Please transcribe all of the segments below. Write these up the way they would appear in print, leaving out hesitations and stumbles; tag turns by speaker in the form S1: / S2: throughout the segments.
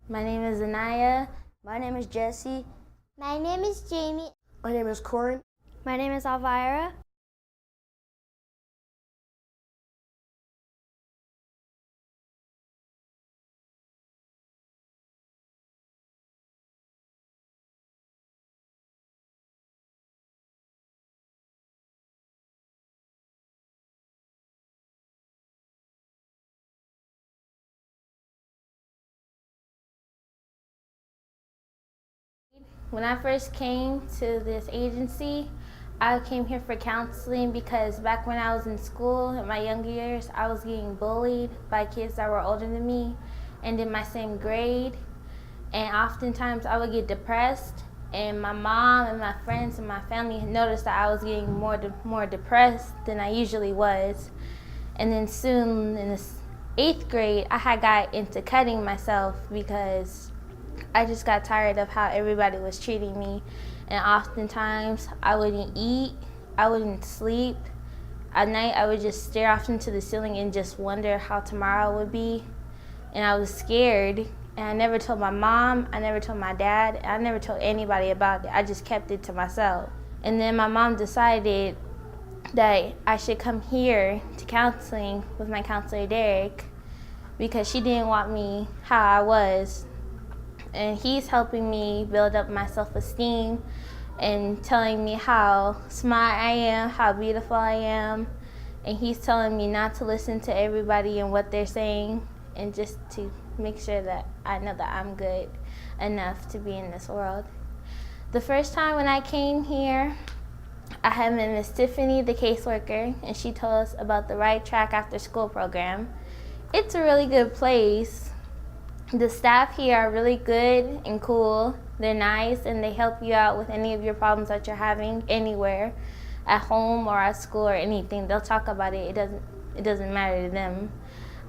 S1: My name is Anaya.
S2: My name is Jesse.
S3: My name is Jamie.
S4: My name is Corin.
S3: My name is Elvira.
S1: When I first came to this agency, I came here for counseling because back when I was in school, in my younger years, I was getting bullied by kids that were older than me and in my same grade. And oftentimes I would get depressed, and my mom and my friends and my family noticed that I was getting more depressed than I usually was. And then soon in the 8th grade, I had got into cutting myself because I just got tired of how everybody was treating me. And oftentimes I wouldn't eat, I wouldn't sleep. At night I would just stare off into the ceiling and just wonder how tomorrow would be. And I was scared, and I never told my mom, I never told my dad, I never told anybody about it. I just kept it to myself. And then my mom decided that I should come here to counseling with my counselor Derek because she didn't want me how I was. And he's helping me build up my self-esteem and telling me how smart I am, how beautiful I am. And he's telling me not to listen to everybody and what they're saying, and just to make sure that I know that I'm good enough to be in this world. The first time when I came here, I had met Miss Tiffany, the caseworker, and she told us about the Right Track After School program. It's a really good place. The staff here are really good and cool. They're nice, and they help you out with any of your problems that you're having anywhere, at home or at school or anything. They'll talk about it. It doesn't matter to them.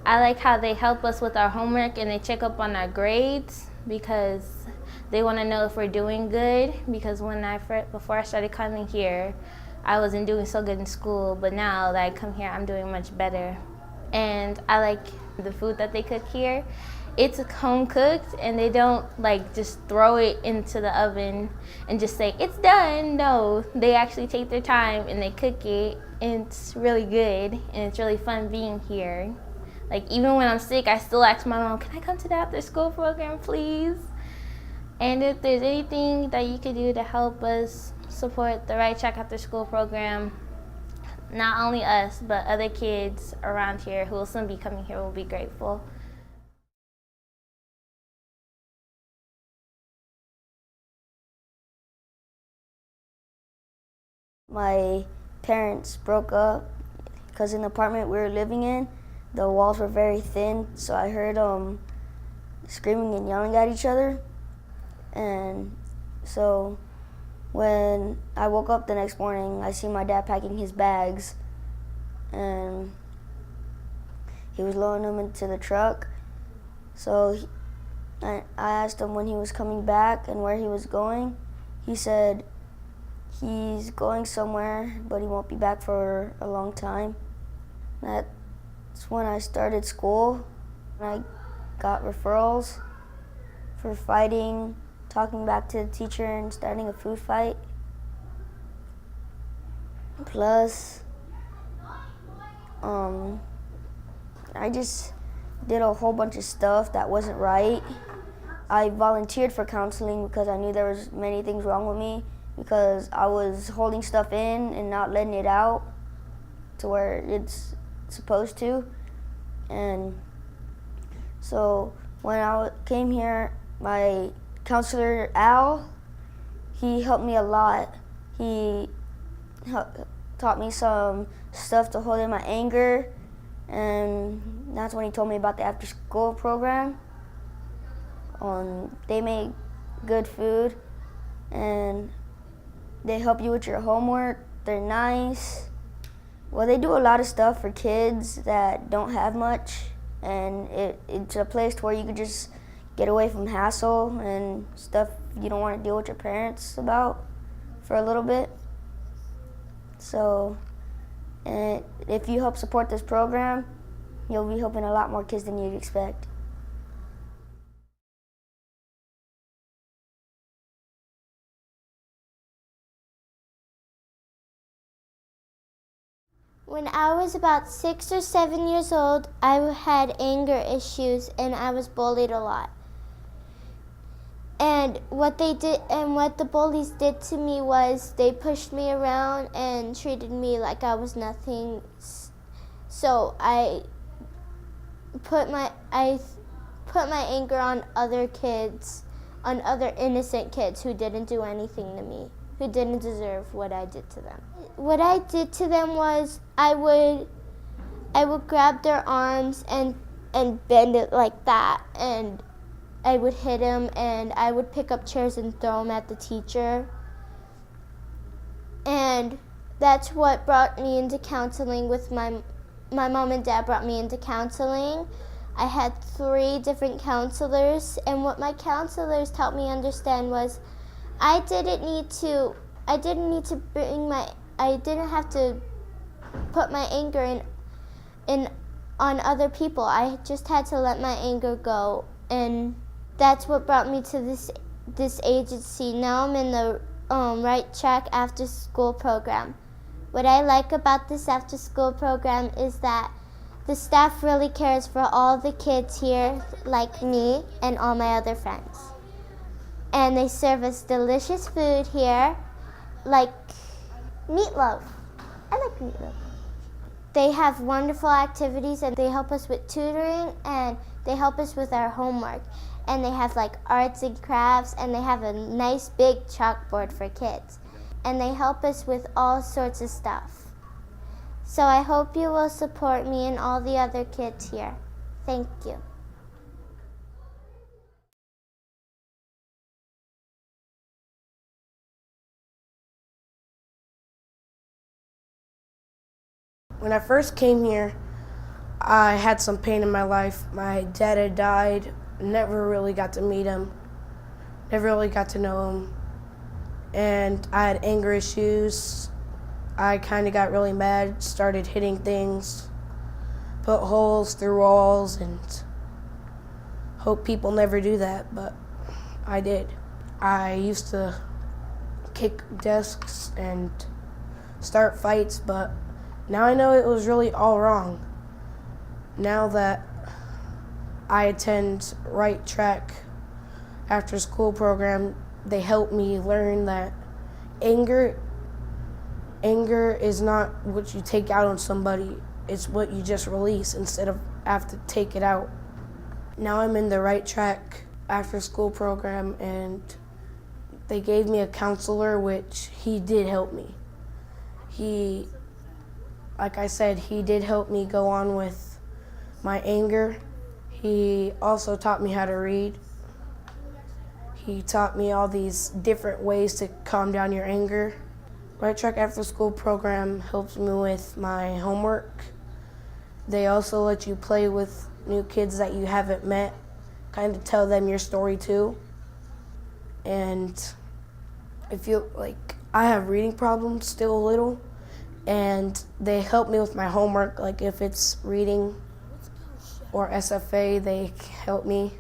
S1: I like how they help us with our homework and they check up on our grades because they want to know if we're doing good. Because before I started coming here, I wasn't doing so good in school, but now that I come here, I'm doing much better. And I like the food that they cook here. It's home cooked, and they don't just throw it into the oven and just say it's done. No, they actually take their time and they cook it, and it's really good, and it's really fun being here. Even when I'm sick, I still ask my mom, can I come to the after school program, please? And if there's anything that you could do to help us support the Right Track After School program, not only us, but other kids around here who will soon be coming here will be grateful.
S2: My parents broke up because in the apartment we were living in, the walls were very thin, so I heard screaming and yelling at each other. And so when I woke up the next morning, I see my dad packing his bags, and he was loading them into the truck. So I asked him when he was coming back and where he was going. He said he's going somewhere, but he won't be back for a long time. That's when I started school. I got referrals for fighting, talking back to the teacher, and starting a food fight. Plus, I just did a whole bunch of stuff that wasn't right. I volunteered for counseling because I knew there was many things wrong with me, because I was holding stuff in and not letting it out to where it's supposed to. And so when I came here, my counselor, Al, he helped me a lot. He taught me some stuff to hold in my anger, and that's when he told me about the after-school program. They make good food, and they help you with your homework. They're nice. Well, they do a lot of stuff for kids that don't have much, and it's a place where you could just get away from hassle and stuff you don't want to deal with your parents about for a little bit. So, and if you help support this program, you'll be helping a lot more kids than you'd expect.
S3: When I was about 6 or 7 years old, I had anger issues and I was bullied a lot. And what the bullies did to me was they pushed me around and treated me like I was nothing. So I put my anger on other kids, on other innocent kids who didn't do anything to me, who didn't deserve what I did to them. What I did to them was I would grab their arms and bend it like that, and I would hit them, and I would pick up chairs and throw them at the teacher. And that's what brought me into counseling with my mom and dad brought me into counseling. I had 3 different counselors, and what my counselors helped me understand was I didn't have to put my anger in on other people. I just had to let my anger go, and that's what brought me to this agency. Now I'm in the Right Track after school program. What I like about this after school program is that the staff really cares for all the kids here, like me and all my other friends. And they serve us delicious food here, like meatloaf. I like meatloaf. They have wonderful activities, and they help us with tutoring, and they help us with our homework. And they have like arts and crafts, and they have a nice big chalkboard for kids. And they help us with all sorts of stuff. So I hope you will support me and all the other kids here. Thank you.
S4: When I first came here, I had some pain in my life. My dad had died, never really got to meet him, never really got to know him. And I had anger issues. I kind of got really mad, started hitting things, put holes through walls, and hope people never do that, but I did. I used to kick desks and start fights, but now I know it was really all wrong. Now that I attend Right Track after school program, they help me learn that anger is not what you take out on somebody, it's what you just release instead of have to take it out. Now I'm in the Right Track after school program, and they gave me a counselor, which he did help me. Like I said, he did help me go on with my anger. He also taught me how to read. He taught me all these different ways to calm down your anger. Right Track After School program helps me with my homework. They also let you play with new kids that you haven't met, kind of tell them your story too. And I feel like I have reading problems still a little, and they help me with my homework, like if it's reading or SFA, they help me.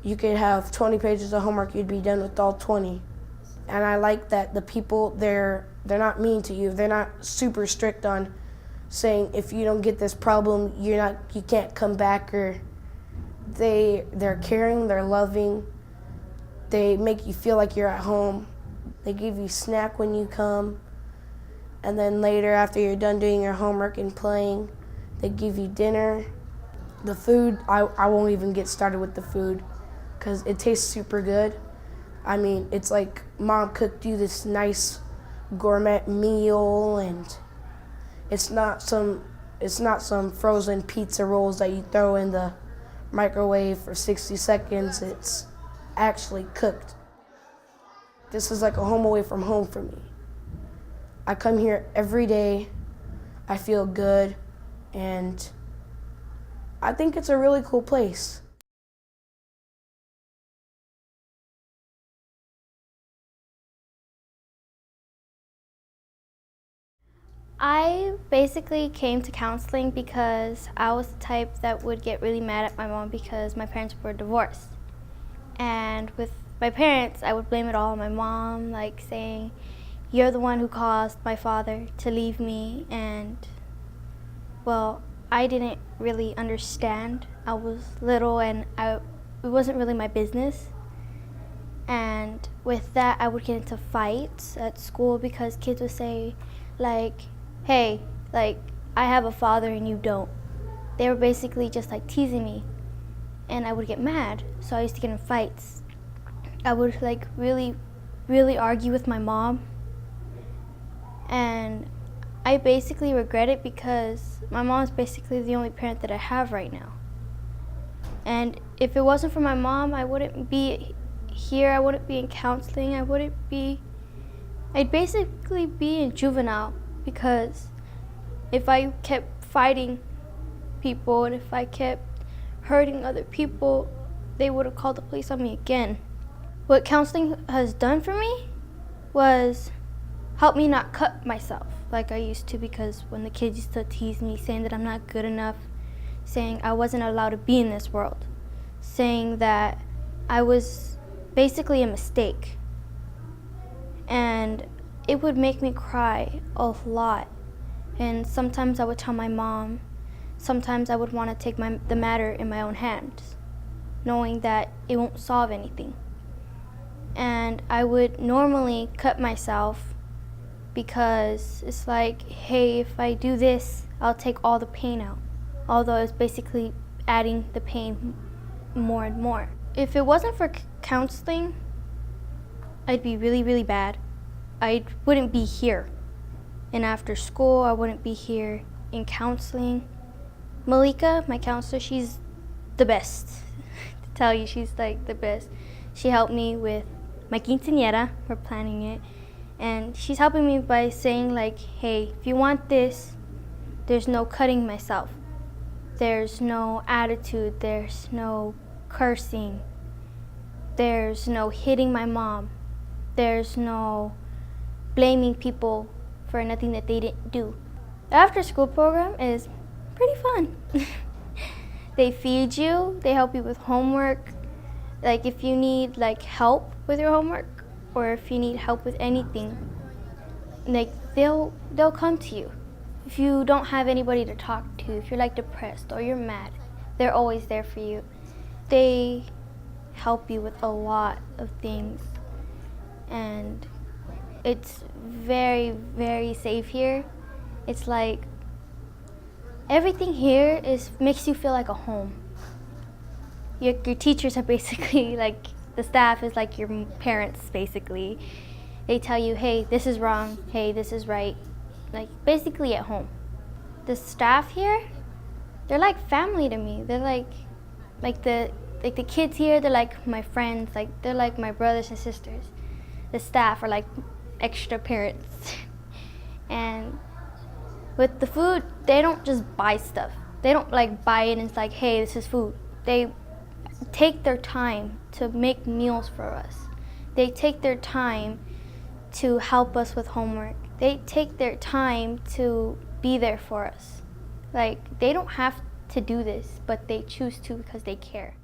S4: You could have 20 pages of homework, you'd be done with all 20. And I like that the people, they're not mean to you. They're not super strict on saying if you don't get this problem, you can't come back, or they're caring, they're loving. They make you feel like you're at home. They give you snack when you come. And then later, after you're done doing your homework and playing, they give you dinner. The food, I won't even get started with the food because it tastes super good. I mean, it's like mom cooked you this nice gourmet meal, and it's not some frozen pizza rolls that you throw in the microwave for 60 seconds. It's actually cooked. This is like a home away from home for me. I come here every day. I feel good, and I think it's a really cool place.
S1: I basically came to counseling because I was the type that would get really mad at my mom because my parents were divorced. And with my parents, I would blame it all on my mom, like saying, "You're the one who caused my father to leave me," and
S5: Well, I didn't really understand. I was little and it wasn't really my business. And with that, I would get into fights at school because kids would say, like, hey, like, I have a father and you don't. They were basically just like teasing me. And I would get mad, so I used to get in fights. I would like really argue with my mom. And I basically regret it because my mom is basically the only parent that I have right now. And if it wasn't for my mom, I wouldn't be here, I wouldn't be in counseling, I'd basically be in juvenile, because if I kept fighting people and if I kept hurting other people, they would have called the police on me again. What counseling has done for me was help me not cut myself like I used to, because when the kids used to tease me, saying that I'm not good enough, saying I wasn't allowed to be in this world, saying that I was basically a mistake. And it would make me cry a lot. And sometimes I would tell my mom, sometimes I would want to take the matter in my own hands, knowing that it won't solve anything. And I would normally cut myself because it's like, hey, if I do this, I'll take all the pain out. Although it's basically adding the pain more and more. If it wasn't for counseling, I'd be really bad. I wouldn't be here. And after school, I wouldn't be here in counseling. Malika, my counselor, she's the best. To tell you, she's like the best. She helped me with my quinceañera, we're planning it. And she's helping me by saying like, hey, if you want this, there's no cutting myself. There's no attitude, there's no cursing. There's no hitting my mom. There's no blaming people for nothing that they didn't do. The after school program is pretty fun. They feed you, they help you with homework. Like if you need like help with your homework or if you need help with anything, like they'll come to you. If you don't have anybody to talk to, if you're like depressed or you're mad, they're always there for you. They help you with a lot of things. And it's very safe here. It's like everything here makes you feel like a home. Your teachers are basically like, the staff is like your parents basically. They tell you, hey, this is wrong, hey, this is right. Like basically at home. The staff here, they're like family to me. They're like the kids here, they're like my friends, like they're like my brothers and sisters. The staff are like extra parents. And with the food, they don't just buy stuff. They don't like buy it and it's like, hey, this is food. They take their time to make meals for us. They take their time to help us with homework. They take their time to be there for us. Like, they don't have to do this, but they choose to because they care.